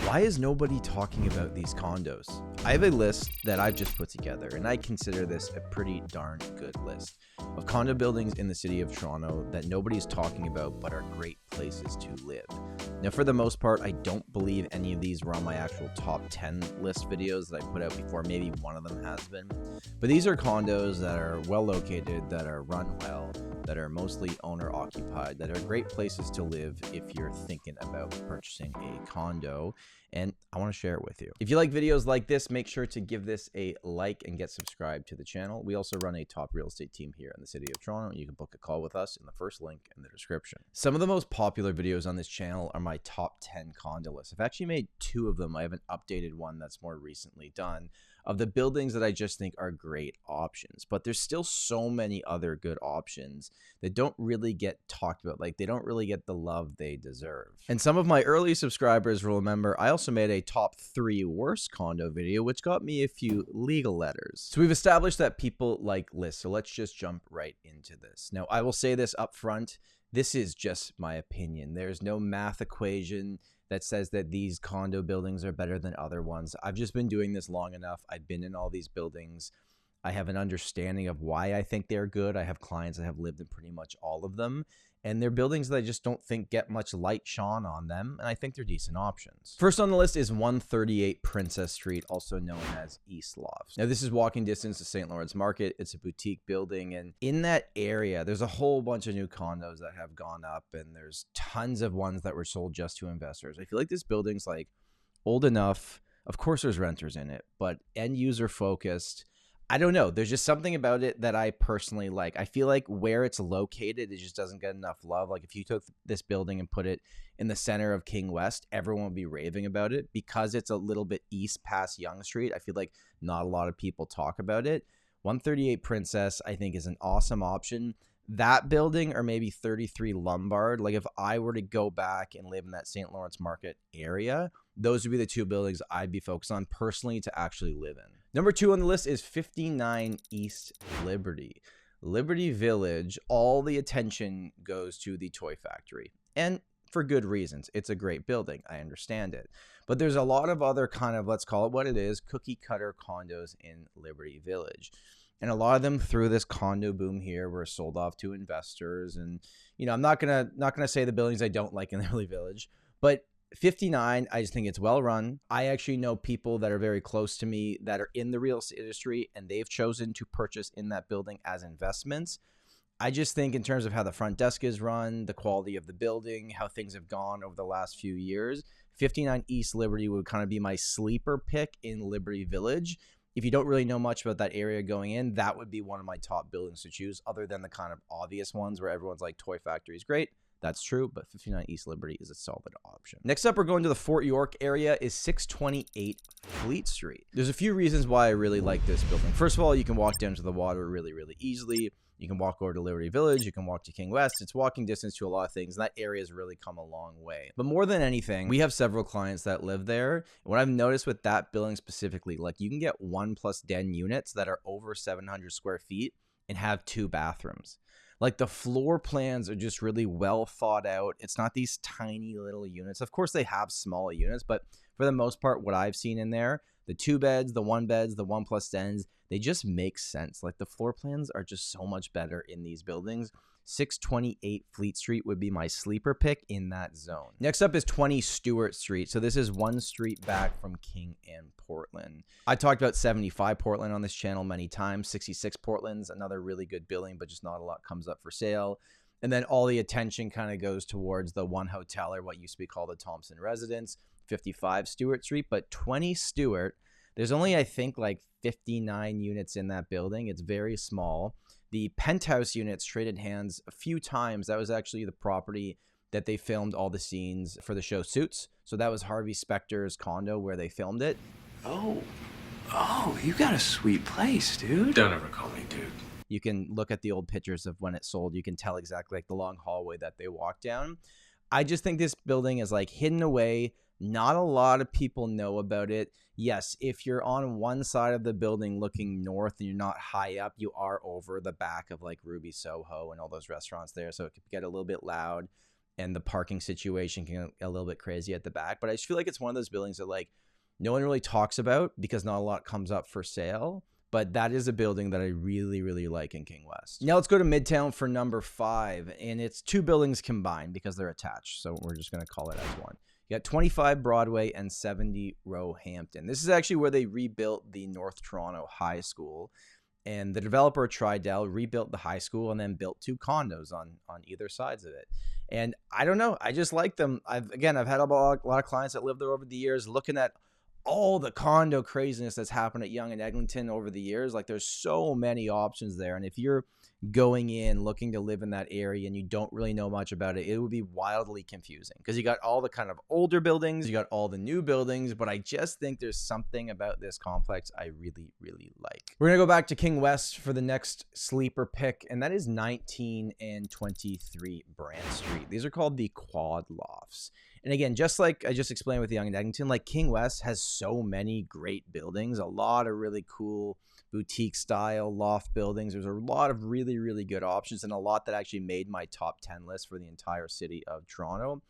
Why is nobody talking about these condos? I have a list that I've just put together, and I consider this a pretty darn good list of condo buildings in the city of Toronto that nobody's talking about but are great places to live. Now, for the most part, I don't believe any of these were on my actual top 10 list videos that I put out before. Maybe one of them has been. But these are condos that are well located, that are run well, that are mostly owner occupied, that are great places to live if you're thinking about purchasing a condo. And I want to share it with you. If you like videos like this, make sure to give this a like and get subscribed to the channel. We also run a top real estate team here in the city of Toronto. You can book a call with us in the first link in the description. Some of the most popular videos on this channel are my top 10 condo lists. I've actually made 2 of them. I have an updated one that's more recently done of the buildings that I just think are great options. But there's still so many other good options that don't really get talked about. Like, they don't really get the love they deserve. And some of my early subscribers will remember I also made a top 3 worst condo video, which got me a few legal letters. So we've established that people like lists. So let's just jump right into this. Now, I will say this up front. This is just my opinion. There's no math equation that says that these condo buildings are better than other ones. I've just been doing this long enough. I've been in all these buildings. I have an understanding of why I think they're good. I have clients that have lived in pretty much all of them. And they're buildings that I just don't think get much light shone on them. And I think they're decent options. First on the list is 138 Princess Street, also known as East Lofts. Now, this is walking distance to St. Lawrence Market. It's a boutique building. And in that area, there's a whole bunch of new condos that have gone up. And there's tons of ones that were sold just to investors. I feel like this building's like old enough. Of course, there's renters in it, but end user focused. I don't know. There's just something about it that I personally like. I feel like where it's located, it just doesn't get enough love. Like, if you took this building and put it in the center of King West, everyone would be raving about it. Because it's a little bit east past Yonge Street, I feel like not a lot of people talk about it. 138 Princess, I think, is an awesome option. That building, or maybe 33 Lombard, like if I were to go back and live in that St. Lawrence Market area, those would be the 2 buildings I'd be focused on personally to actually live in. Number 2 on the list is 59 East Liberty. Liberty Village, all the attention goes to the toy factory. And for good reasons. It's a great building. I understand it. But there's a lot of other kind of, let's call it what it is, cookie cutter condos in Liberty Village. And a lot of them through this condo boom here were sold off to investors. And, you know, I'm not gonna say the buildings I don't like in Liberty Village, but 59, I just think it's well run. I actually know people that are very close to me that are in the real estate industry, and they've chosen to purchase in that building as investments. I just think in terms of how the front desk is run, the quality of the building, how things have gone over the last few years, 59 East Liberty would kind of be my sleeper pick in Liberty Village. If you don't really know much about that area going in, that would be one of my top buildings to choose, other than the kind of obvious ones where everyone's like, Toy Factory is great. That's true, but 59 East Liberty is a solid option. Next up, we're going to the Fort York area, is 628 Fleet Street. There's a few reasons why I really like this building. First of all, you can walk down to the water really, really easily. You can walk over to Liberty Village. You can walk to King West. It's walking distance to a lot of things, and that area has really come a long way. But more than anything, we have several clients that live there. And what I've noticed with that building specifically, like, you can get 1+ den units that are over 700 square feet and have 2 bathrooms. Like, the floor plans are just really well thought out. It's not these tiny little units. Of course, they have smaller units, but for the most part, what I've seen in there, the 2 beds, the 1 beds, the 1+ dens, they just make sense. Like, the floor plans are just so much better in these buildings. 628 Fleet Street would be my sleeper pick in that zone. Next up is 20 Stewart Street. So this is 1 street back from King and Portland. I talked about 75 Portland on this channel many times. 66 Portland's another really good building, but just not a lot comes up for sale. And then all the attention kind of goes towards the 1 hotel, or what used to be called the Thompson Residence, 55 Stewart Street. But 20 Stewart, there's only, I think, like 59 units in that building. It's very small. The penthouse units traded hands a few times. That was actually the property that they filmed all the scenes for the show Suits. So that was Harvey Specter's condo where they filmed it. Oh, you got a sweet place, dude. Don't ever call me dude. You can look at the old pictures of when it sold. You can tell exactly like the long hallway that they walked down. I just think this building is like hidden away. Not a lot of people know about it. Yes, if you're on one side of the building looking north and you're not high up, you are over the back of like Ruby Soho and all those restaurants there. So it could get a little bit loud. and the parking situation can get a little bit crazy at the back. But I just feel like it's one of those buildings that like no one really talks about because not a lot comes up for sale. But that is a building that I really, really like in King West. Now let's go to Midtown for number 5. And it's 2 buildings combined because they're attached. So we're just going to call it as one. You got 25 Broadway and 70 Roehampton. This is actually where they rebuilt the North Toronto High School. And the developer TRREB rebuilt the high school and then built 2 condos on either sides of it. And I don't know. I just like them. I've had a lot of clients that lived there over the years looking at all the condo craziness that's happened at Yonge and Eglinton over the years. Like there's so many options there. And if you're going in looking to live in that area and you don't really know much about it, it would be wildly confusing because you got all the kind of older buildings, you got all the new buildings, but I just think there's something about this complex I really, really like. We're going to go back to King West for the next sleeper pick, and that is 19 and 23 Brant Street. These are called the quad lofts. And again, just like I just explained with Yonge and Eglinton, like King West has so many great buildings, a lot of really cool boutique style loft buildings. There's a lot of really, really good options and a lot that actually made my top 10 list for the entire city of Toronto.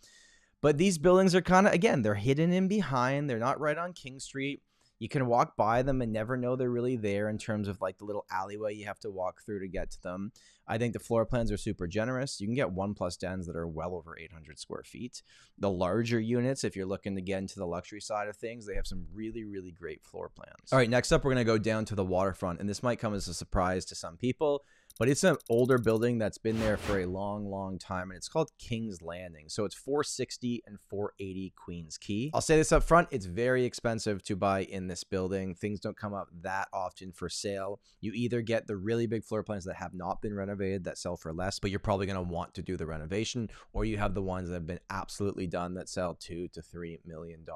But these buildings are kind of, again, they're hidden in behind. They're not right on King Street. You can walk by them and never know they're really there in terms of like the little alleyway you have to walk through to get to them. I think the floor plans are super generous. You can get 1+ dens that are well over 800 square feet. The larger units, if you're looking to get into the luxury side of things, they have some really, really great floor plans. All right, next up, we're going to go down to the waterfront. And this might come as a surprise to some people, but it's an older building that's been there for a long, long time, and it's called King's Landing. So it's 460 and 480 Queens Quay. I'll say this up front, it's very expensive to buy in this building. Things don't come up that often for sale. You either get the really big floor plans that have not been renovated that sell for less, but you're probably going to want to do the renovation, or you have the ones that have been absolutely done that sell $2 to $3 million.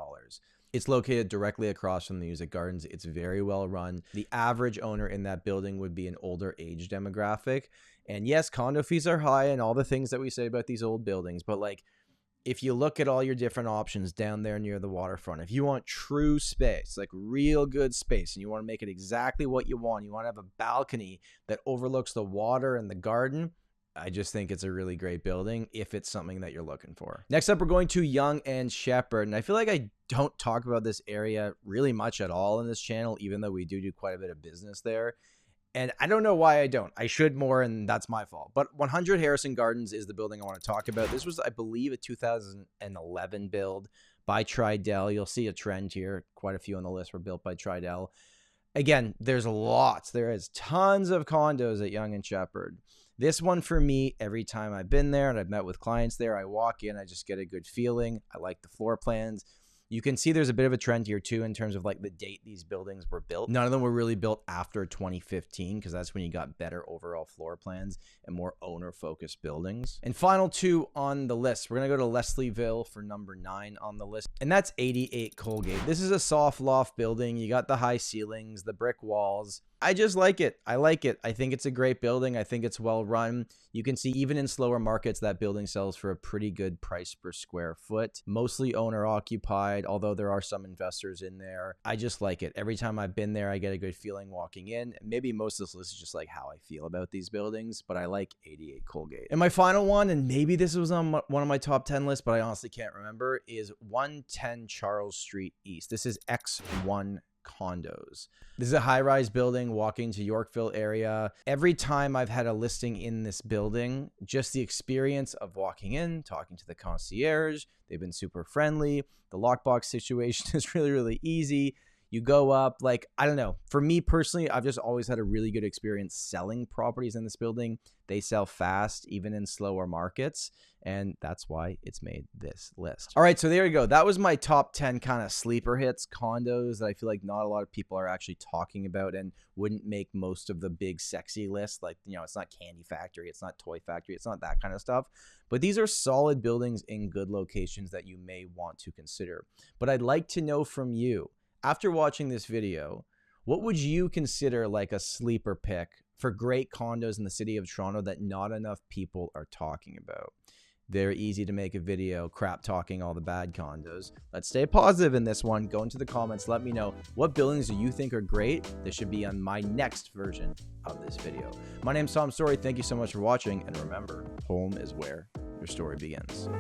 It's located directly across from the Music Gardens. It's very well run. The average owner in that building would be an older age demographic. And yes, condo fees are high and all the things that we say about these old buildings. But like, if you look at all your different options down there near the waterfront, if you want true space, like real good space, and you want to make it exactly what you want, you want to have a balcony that overlooks the water and the garden, I just think it's a really great building if it's something that you're looking for. Next up, we're going to Yonge and Sheppard. And I feel like I don't talk about this area really much at all in this channel, even though we do quite a bit of business there. And I don't know why I don't. I should more, and that's my fault. But 100 Harrison Gardens is the building I want to talk about. This was, I believe, a 2011 build by TRREB. You'll see a trend here. Quite a few on the list were built by TRREB. Again, there's lots. There is tons of condos at Yonge and Sheppard. This one for me, every time I've been there and I've met with clients there, I walk in, I just get a good feeling. I like the floor plans. You can see there's a bit of a trend here too in terms of like the date these buildings were built. None of them were really built after 2015 because that's when you got better overall floor plans and more owner-focused buildings. And final 2 on the list, we're going to go to Leslieville for number 9 on the list, and that's 88 Colgate. This is a soft loft building. You got the high ceilings, the brick walls. I just like it. I like it. I think it's a great building. I think it's well run. You can see even in slower markets, that building sells for a pretty good price per square foot. Mostly owner occupied, although there are some investors in there. I just like it. Every time I've been there, I get a good feeling walking in. Maybe most of this list is just like how I feel about these buildings, but I like 88 Colgate. And my final one, and maybe this was on one of my top 10 lists, but I honestly can't remember, is 110 Charles Street East. This is X1 Condos. This is a high-rise building walking to Yorkville area. Every time I've had a listing in this building, just the experience of walking in, talking to the concierge, they've been super friendly. The lockbox situation is really, really easy. You go up, like, I don't know. For me personally, I've just always had a really good experience selling properties in this building. They sell fast, even in slower markets, and that's why it's made this list. All right, so there you go. That was my top 10 kind of sleeper hits, condos that I feel like not a lot of people are actually talking about and wouldn't make most of the big sexy lists. Like, you know, it's not Candy Factory, it's not Toy Factory, it's not that kind of stuff. But these are solid buildings in good locations that you may want to consider. But I'd like to know from you, after watching this video, what would you consider like a sleeper pick for great condos in the city of Toronto that not enough people are talking about? Very easy to make a video crap talking all the bad condos. Let's stay positive in this one. Go into the comments. Let me know what buildings do you think are great. This should be on my next version of this video. My name's Tom Storey. Thank you so much for watching. And remember, home is where your story begins.